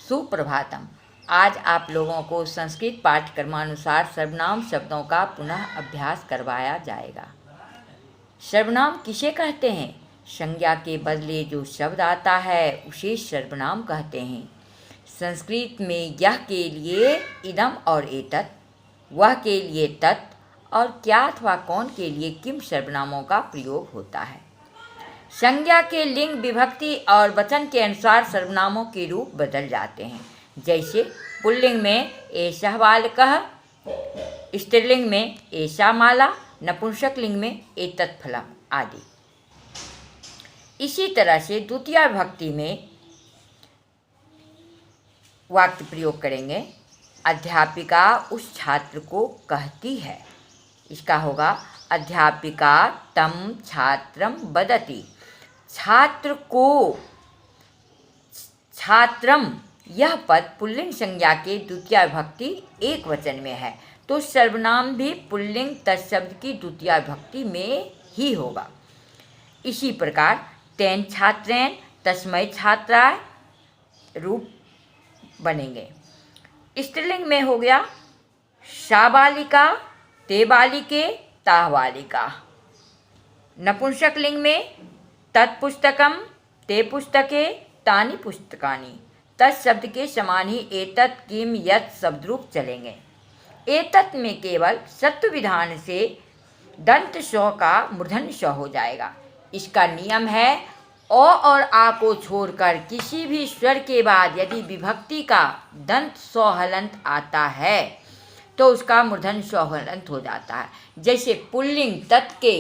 सुप्रभातम। आज आप लोगों को संस्कृत पाठ्यक्रमानुसार सर्वनाम शब्दों का पुनः अभ्यास करवाया जाएगा। सर्वनाम किसे कहते हैं? संज्ञा के बदले जो शब्द आता है उसे सर्वनाम कहते हैं। संस्कृत में यह के लिए इदम और एतत्, वह के लिए तत् और क्या अथवा कौन के लिए किम सर्वनामों का प्रयोग होता है। संज्ञा के लिंग, विभक्ति और वचन के अनुसार सर्वनामों के रूप बदल जाते हैं। जैसे पुल्लिंग में एषः बालकः, स्त्रीलिंग में एषा माला, नपुंसक लिंग में एतत् फलम् आदि। इसी तरह से द्वितीय विभक्ति में वाक्य प्रयोग करेंगे। अध्यापिका उस छात्र को कहती है, इसका होगा अध्यापिका तं छात्रं वदति। छात्र को, छात्रम, यह पद पुल्लिंग संज्ञा के द्वितीय विभक्ति एक वचन में है, तो सर्वनाम भी पुल्लिंग तत्शब्द की द्वितीय विभक्ति में ही होगा। इसी प्रकार तेन छात्रेन, तस्मै छात्राय रूप बनेंगे। स्त्रीलिंग में हो गया सा बालिका, ते बालिके, ताः बालिका। नपुंसक लिंग में तत्पुस्तकम, ते पुस्तके, तानि पुस्तकानि। तत्शब्द के समान ही एतत्, किम, यत् शब्द रूप चलेंगे। एतत् में केवल सत्व विधान से दंत स्व का मूर्धन्य स्व हो जाएगा। इसका नियम है अ और आ को छोड़कर किसी भी स्वर के बाद यदि विभक्ति का दंत स्व हलंत आता है तो उसका मूर्धन्य स्व हलंत हो जाता है। जैसे पुल्लिंग तत् के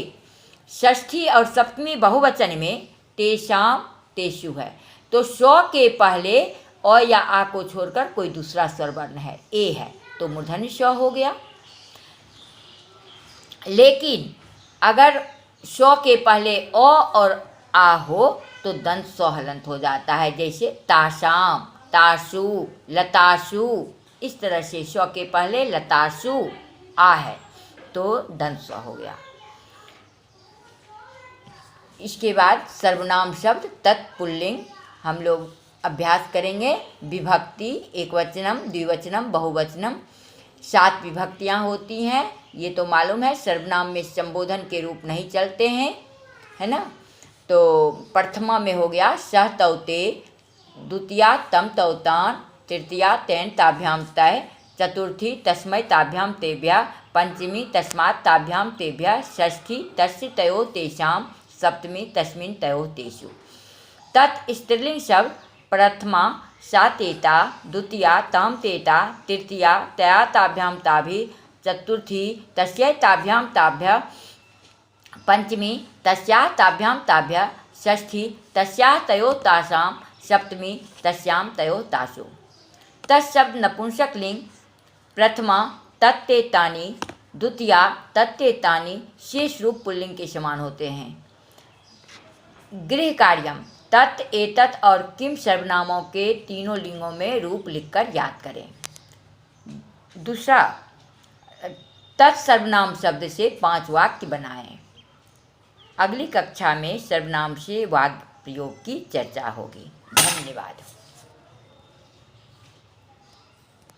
षष्ठी और सप्तमी बहुवचन में तेषाम, तेषु है, तो स्व के पहले अ या आ को छोड़कर कोई दूसरा स्वर वर्ण है, ए है, तो मूर्धन्य स्व हो गया। लेकिन अगर स्व के पहले अ और आ हो तो दंत स्व हलंत हो जाता है। जैसे तासाम, तासु, लतासु। इस तरह से स्व के पहले लतासु आ है तो दंत स्व हो गया। इसके बाद सर्वनाम शब्द तत्पुल्लिंग हम लोग अभ्यास करेंगे। विभक्ति एकवचनम, द्विवचनम, बहुवचनम, 7 विभक्तियाँ होती हैं, ये तो मालूम है। सर्वनाम में संबोधन के रूप नहीं चलते हैं, है ना। तो प्रथमा में हो गया सह तौ ते, द्वितीया तम तौ तान, तृतीया तेन ताभ्याम तय, चतुर्थी तस्मै ताभ्याम तेभ्यः, पंचमी तस्मात् ताभ्याम तेभ्यः, षष्ठी तस्य तयोः तेषां, सप्तमी तस्मिन् तयोः तेषु। तत् स्त्रीलिंग शब्द प्रथमा सा तेता, द्वितीया ताम तेता, तृतीया तया ताभ्याम ताभि, चतुर्थी तस्यै ताभ्याम ताभ्यः, पंचमी तस्याः ताभ्याम ताभ्यः, षष्ठी तस्याः तयोः तासां, सप्तमी तस्यां तयोः तासु। तत्शब्द नपुंसक लिंग प्रथमा तत्ते तानि, द्वितीया तत्ते तानि शेष रूप पुल्लिंग के समान होते हैं। गृह कार्यम तत्, एतत् और किम सर्वनामों के तीनों लिंगों में रूप लिखकर याद करें। दूसरा, तत्सर्वनाम शब्द से 5 वाक्य बनाएं। अगली कक्षा में सर्वनाम से वाक्य प्रयोग की चर्चा होगी। धन्यवाद।